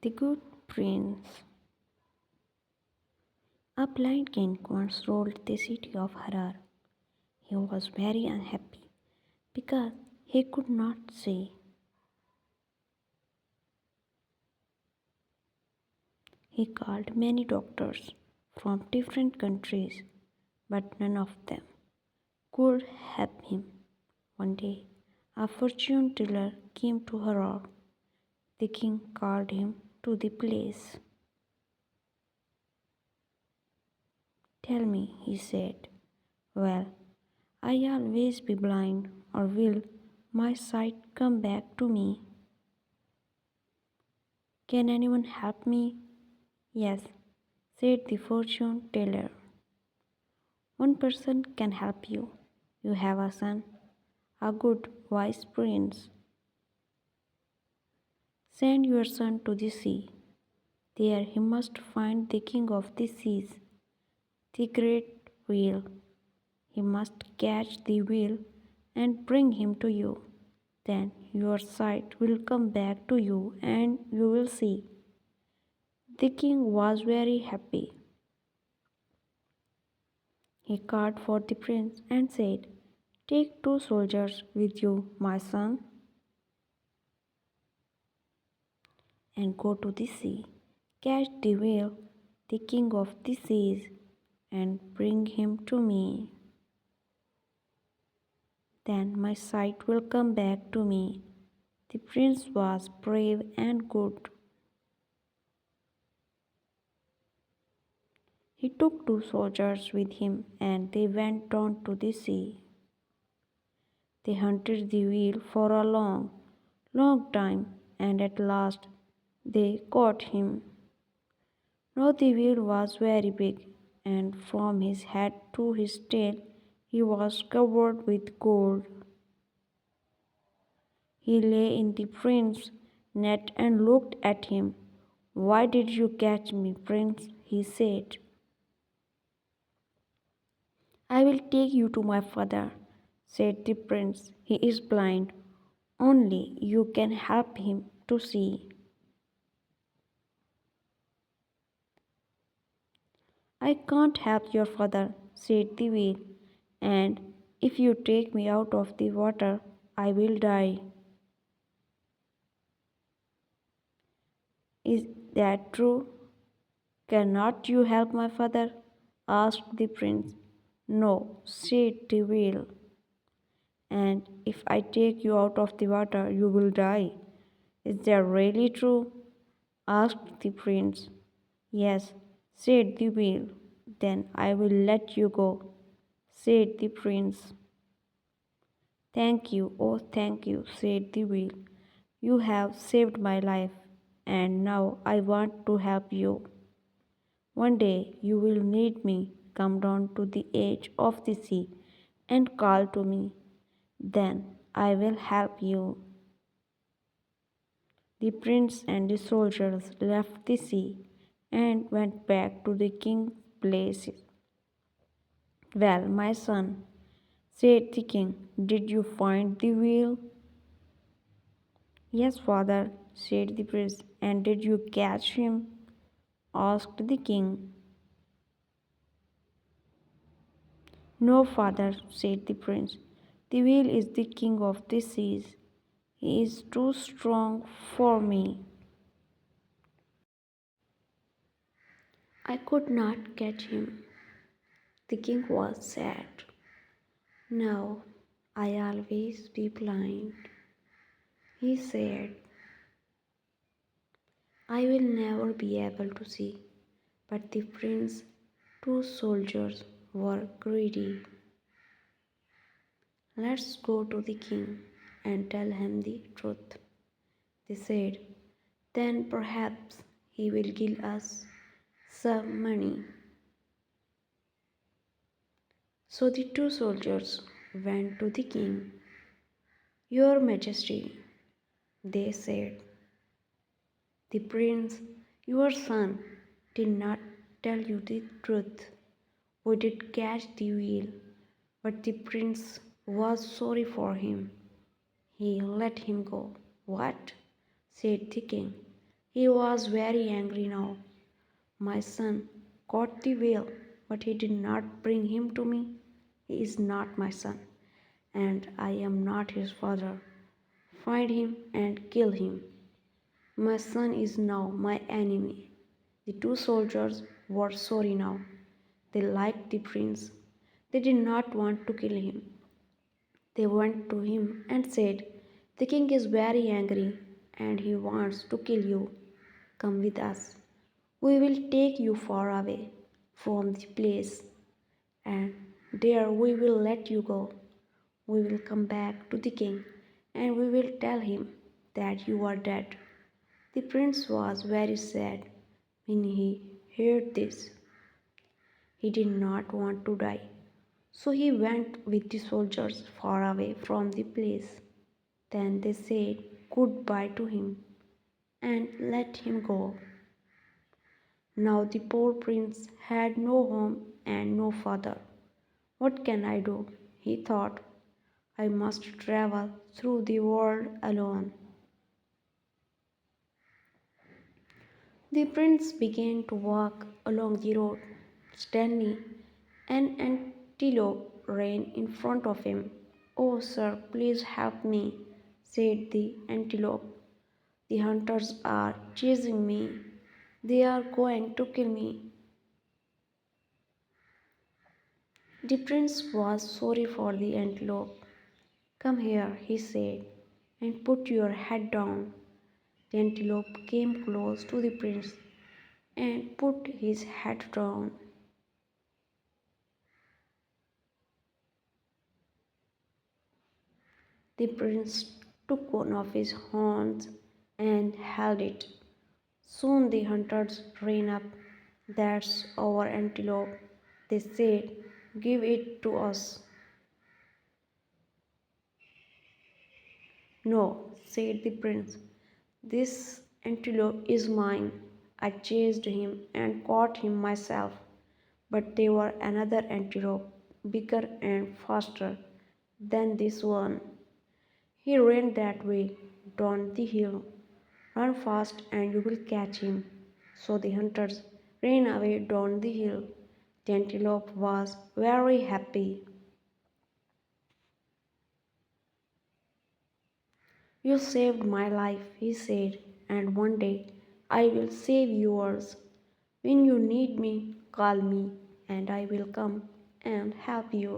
The Good Prince. A blind king once ruled the city of Harar. He was very unhappy because he could not see. He called many doctors from different countries, but none of them could help him. One day, a fortune teller came to Harar. The king called him to the place. Tell me, he said, will I always be blind, or will my sight come back to me? Can anyone help me? Yes, said the fortune teller. One person can help you. You have a son, a good, wise prince. Send your son to the sea. There he must find the king of the seas, the great whale. He must catch the whale and bring him to you. Then your sight will come back to you and you will see. The king was very happy. He called for the prince and said, take 2 soldiers with you, my son, and go to the sea. Catch the whale, the king of the seas, and bring him to me. Then my sight will come back to me. The prince was brave and good. He took 2 soldiers with him and they went down to the sea. They hunted the whale for a long, long time and at last they caught him. Now the whale was very big and from his head to his tail he was covered with gold. He lay in the prince's net and looked at him. Why did you catch me, prince? He said. I will take you to my father, said the prince. He is blind. Only you can help him to see. I can't help your father, said the whale, and if you take me out of the water, I will die. Is that true? Cannot you help my father? Asked the prince. No, said the whale. And if I take you out of the water, you will die. Is that really true? Asked the prince. Yes, said the whale. Then I will let you go, said the prince. Thank you, oh thank you, said the whale. You have saved my life, and now I want to help you. One day you will need me. Come down to the edge of the sea and call to me. Then I will help you. The prince and the soldiers left the sea and went back to the king's palace. Well, my son, said the king, did you find the whale? Yes, father, said the prince. And did you catch him? Asked the king. No, father, said the prince. The whale is the king of the seas. He is too strong for me. I could not catch him. The king was sad. Now I always be blind. He said, I will never be able to see. But the prince's 2 soldiers were greedy. Let's go to the king and tell him the truth, they said. Then perhaps he will give us some money. So the 2 soldiers went to the king. Your Majesty, they said, the prince, your son, did not tell you the truth. We did catch the whale, but the prince was sorry for him. He let him go. What? Said the king. He was very angry now. My son caught the whale, but he did not bring him to me. He is not my son, and I am not his father. Find him and kill him. My son is now my enemy. The two soldiers were sorry now. They liked the prince. They did not want to kill him. They went to him and said, "The king is very angry and he wants to kill you. Come with us. We will take you far away from the place, and there we will let you go. We will come back to the king and we will tell him that you are dead." The prince was very sad when he heard this. He did not want to die, so he went with the soldiers far away from the place. Then they said goodbye to him and let him go. Now the poor prince had no home and no father. "What can I do?" he thought. "I must travel through the world alone." The prince began to walk along the road. Suddenly, an antelope ran in front of him. "Oh, sir, please help me," said the antelope. "The hunters are chasing me. They are going to kill me." The prince was sorry for the antelope. "Come here," he said, "and put your head down." The antelope came close to the prince and put his head down. The prince took one of his horns and held it. Soon the hunters ran up. "That's our antelope," they said. "Give it to us." "No," said the prince. "This antelope is mine. I chased him and caught him myself." But there were another antelope, bigger and faster than this one. He ran that way, down the hill. "Run fast and you will catch him." So the hunters ran away down the hill. The antelope was very happy. "You saved my life," he said, "and one day I will save yours. When you need me, call me, and I will come and help you."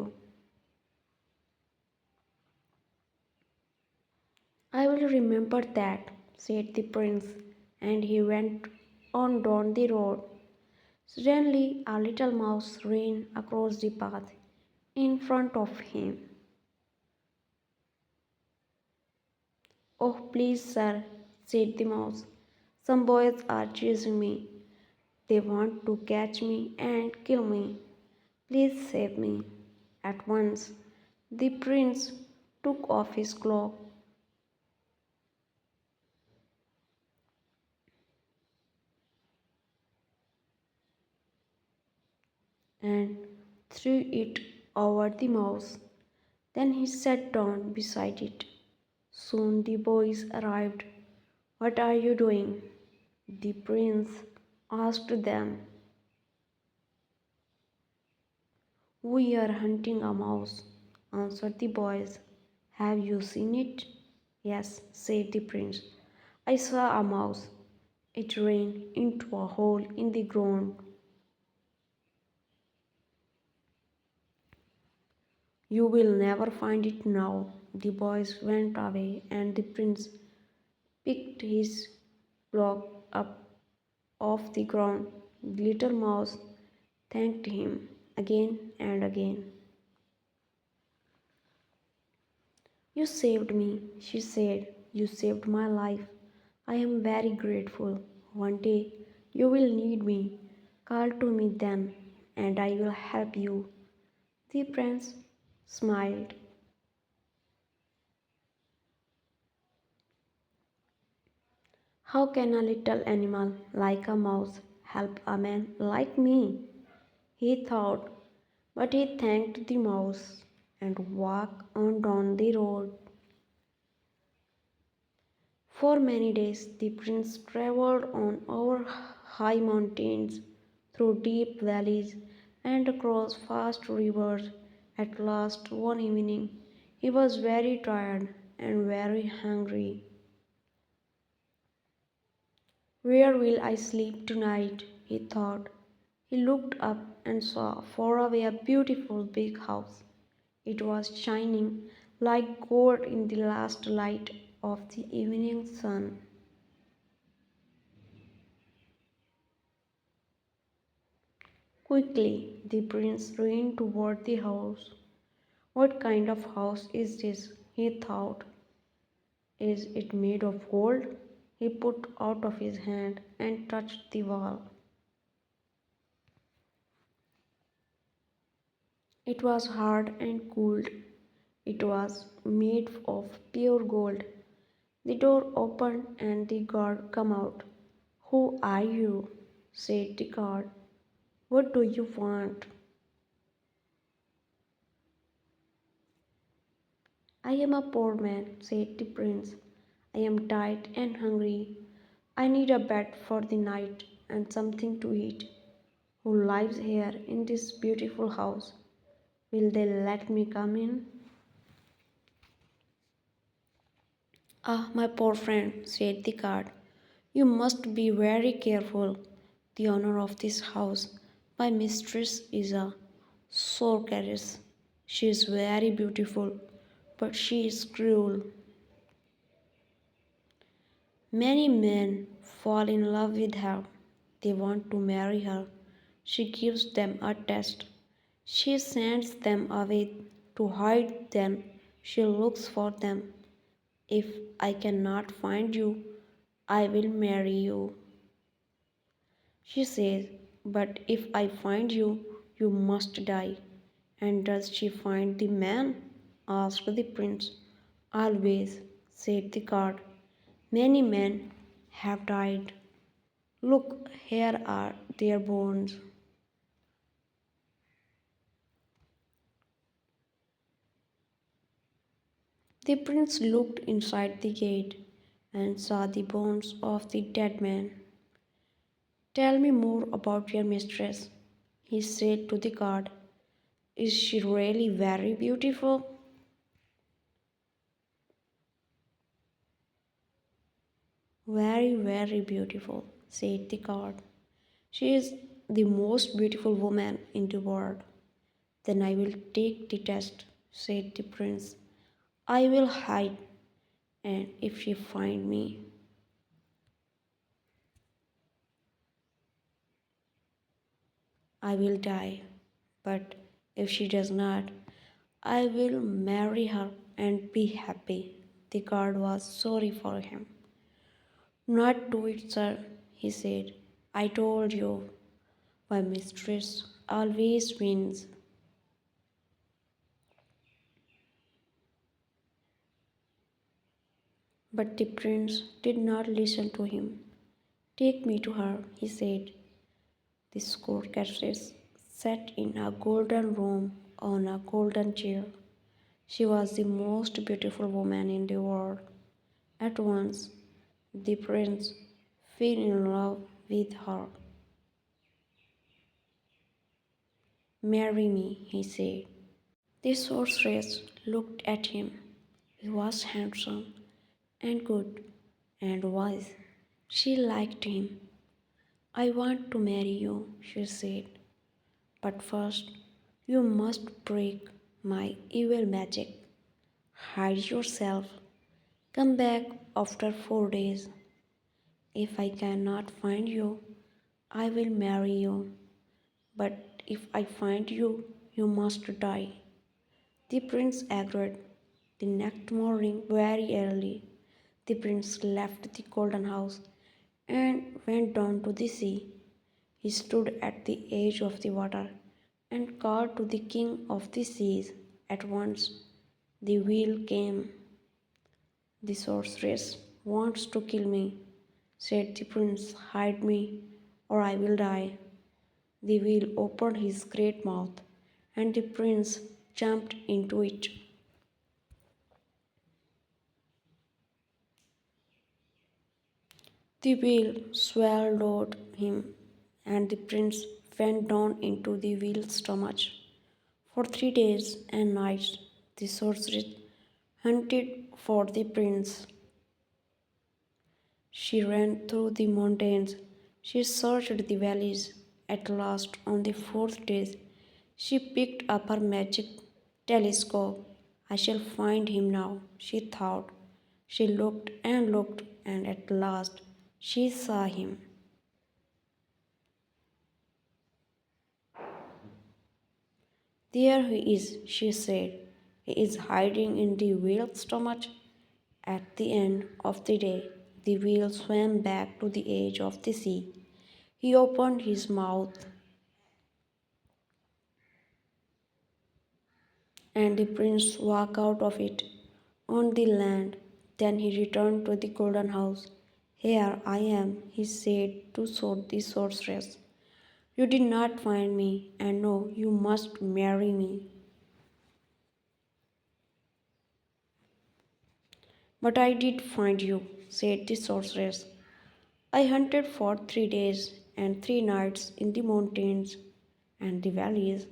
"I will remember that," said the prince, and he went on down the road. Suddenly, a little mouse ran across the path in front of him. "Oh, please, sir," said the mouse. "Some boys are chasing me. They want to catch me and kill me. Please save me." At once, the prince took off his cloak and threw it over the mouse. Then he sat down beside it. Soon the boys arrived. "What are you doing?" the prince asked them. "We are hunting a mouse," answered the boys. "Have you seen it?" "Yes," said the prince. "I saw a mouse. It ran into a hole in the ground." "You will never find it now." The boys went away, and the prince picked his cloak up off the ground. The little mouse thanked him again and again. "You saved me," she said. "You saved my life. I am very grateful. One day you will need me. Call to me then, and I will help you." The prince smiled. "How can a little animal like a mouse help a man like me?" he thought, but he thanked the mouse and walked on down the road. For many days the prince travelled on over high mountains, through deep valleys, and across vast rivers. At last, one evening, he was very tired and very hungry. Where will I sleep tonight? He thought. He looked up and saw far away a beautiful big house. It was shining like gold in the last light of the evening sun. Quickly, the prince ran toward the house. What kind of house is this? He thought. Is it made of gold? He put out of his hand and touched the wall. It was hard and cooled. It was made of pure gold. The door opened and the guard came out. Who are you? Said the guard. What do you want? I am a poor man, said the prince. I am tired and hungry. I need a bed for the night and something to eat. Who lives here in this beautiful house? Will they let me come in? Ah, my poor friend, said the guard, you must be very careful. The owner of this house, my mistress, is a sorceress. She is very beautiful, but she is cruel. Many men fall in love with her. They want to marry her. She gives them a test. She sends them away to hide them. She looks for them. If I cannot find you, I will marry you. She says, but if I find you, you must die. And does she find the man? Asked the prince. Always, said the guard. Many men have died. Look, here are their bones. The prince looked inside the gate and saw the bones of the dead man. Tell me more about your mistress, he said to the guard. Is she really very beautiful? Very, very beautiful, said the guard. She is the most beautiful woman in the world. Then I will take the test, said the prince. I will hide, and if she find me, I will die. But if she does not, I will marry her and be happy. The guard was sorry for him. Not do it, sir, he said. I told you, my mistress always wins. But the prince did not listen to him. Take me to her, he said. The sorceress sat in a golden room on a golden chair. She was the most beautiful woman in the world. At once, the prince fell in love with her. Marry me, he said. The sorceress looked at him. He was handsome and good and wise. She liked him. I want to marry you, she said. But first, you must break my evil magic. Hide yourself. Come back after 4 days. If I cannot find you, I will marry you. But if I find you, you must die. The prince agreed. The next morning, very early, the prince left the golden house and went down to the sea. He stood at the edge of the water and called to the king of the seas. At once, the whale came. The sorceress wants to kill me, said the prince. Hide me, or I will die. The whale opened his great mouth, and the prince jumped into it. The wheel swallowed him, and the prince went down into the whale's stomach. For 3 days and nights, the sorceress hunted for the prince. She ran through the mountains. She searched the valleys. At last, on the fourth day, she picked up her magic telescope. I shall find him now, she thought. She looked, and at last she saw him. There he is, she said. He is hiding in the whale's stomach. At the end of the day, the whale swam back to the edge of the sea. He opened his mouth, and the prince walked out of it on the land. Then he returned to the golden house. Here I am, he said to the sorceress. You did not find me, and no, you must marry me. But I did find you, said the sorceress. I hunted for 3 days and 3 nights in the mountains and the valleys.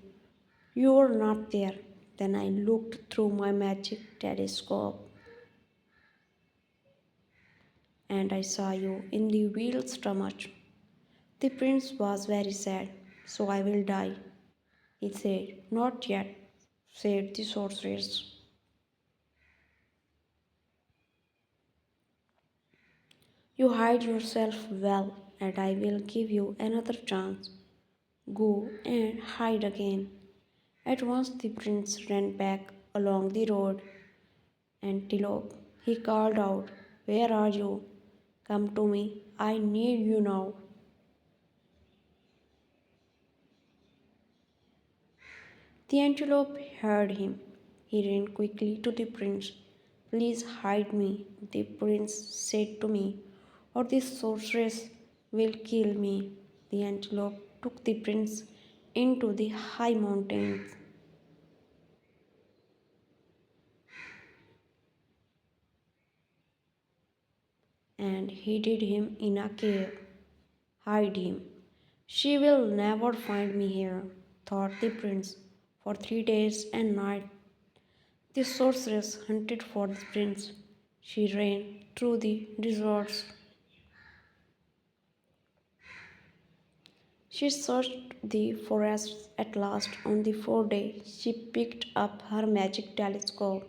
You were not there. Then I looked through my magic telescope and I saw you in the whale's stomach. The prince was very sad. So I will die, he said. Not yet, said the sorceress. You hide yourself well, and I will give you another chance. Go and hide again. At once the prince ran back along the road. Antelope, he called out, where are you? Come to me, I need you now. The antelope heard him. He ran quickly to the prince. Please hide me, the prince said to me, or the sorceress will kill me. The antelope took the prince into the high mountains and hid him in a cave. Hide him. She will never find me here, thought the prince. For 3 days and nights the sorceress hunted for the prince. She ran through the deserts. She searched the forests. At last, on the fourth day, she picked up her magic telescope.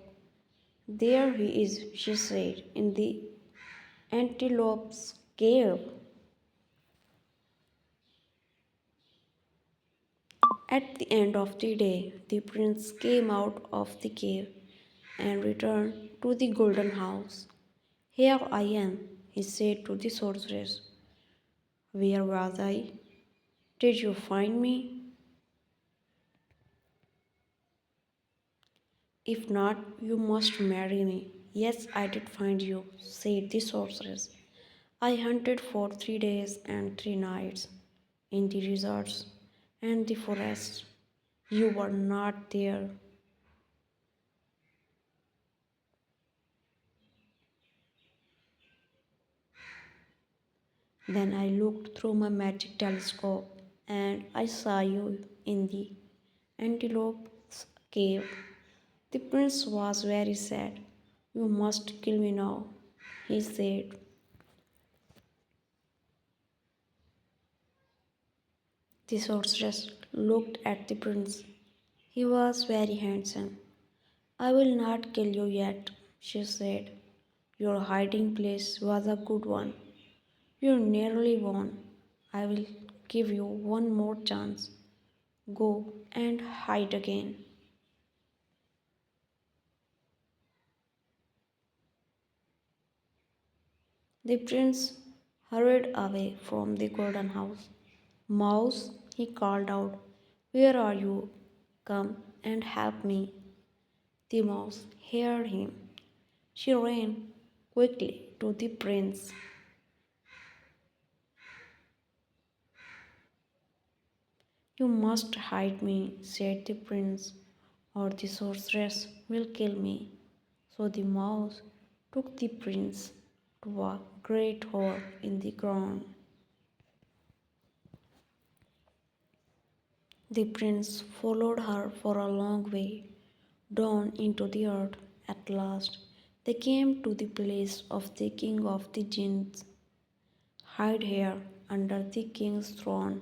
There he is, she said, in the antelope's cave. At the end of the day, the prince came out of the cave and returned to the golden house. Here I am, he said to the sorceress. Where was I? Did you find me? If not, you must marry me. Yes, I did find you, said the sorceress. I hunted for 3 days and 3 nights in the deserts and the forests. You were not there. Then I looked through my magic telescope and I saw you in the antelope's cave. The prince was very sad. You must kill me now, he said. The sorceress looked at the prince. He was very handsome. I will not kill you yet, she said. Your hiding place was a good one. You nearly won. I will give you one more chance. Go and hide again. The prince hurried away from the golden house. Mouse, he called out, where are you? Come and help me. The mouse heard him. She ran quickly to the prince. You must hide me, said the prince, or the sorceress will kill me. So the mouse took the prince to a great hole in the ground. The prince followed her for a long way, down into the earth. At last, they came to the place of the king of the jinns. "Hide here under the king's throne,"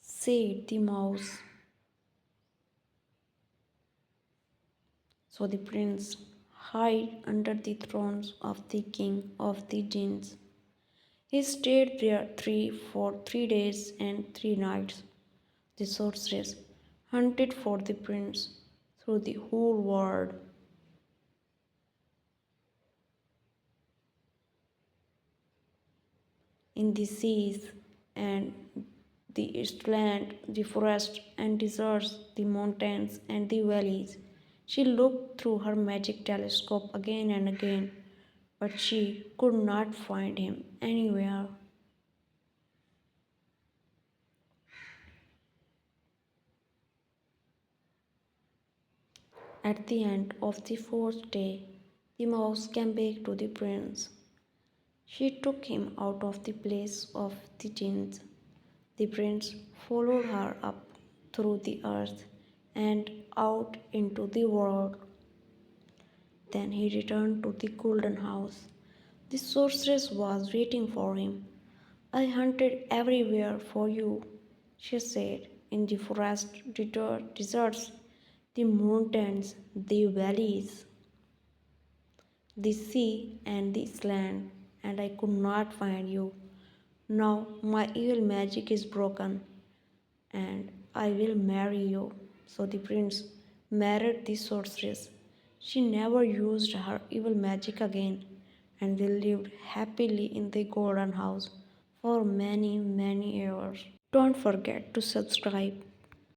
said the mouse. So the prince hid under the thrones of the king of the jinns. He stayed there for 3 days and 3 nights. The sorceress hunted for the prince through the whole world. In the seas and the land, the forest and deserts, the mountains and the valleys. She looked through her magic telescope again and again, but she could not find him anywhere. At the end of the fourth day, the mouse came back to the prince. She took him out of the place of the jinns. The prince followed her up through the earth and out into the world. Then he returned to the golden house. The sorceress was waiting for him. "I hunted everywhere for you," she said, "in the forest, deserts, the mountains, the valleys, the sea, and the land, and I could not find you. Now my evil magic is broken, and I will marry you." So the prince married the sorceress. She never used her evil magic again, and they lived happily in the golden house for many, many years. Don't forget to subscribe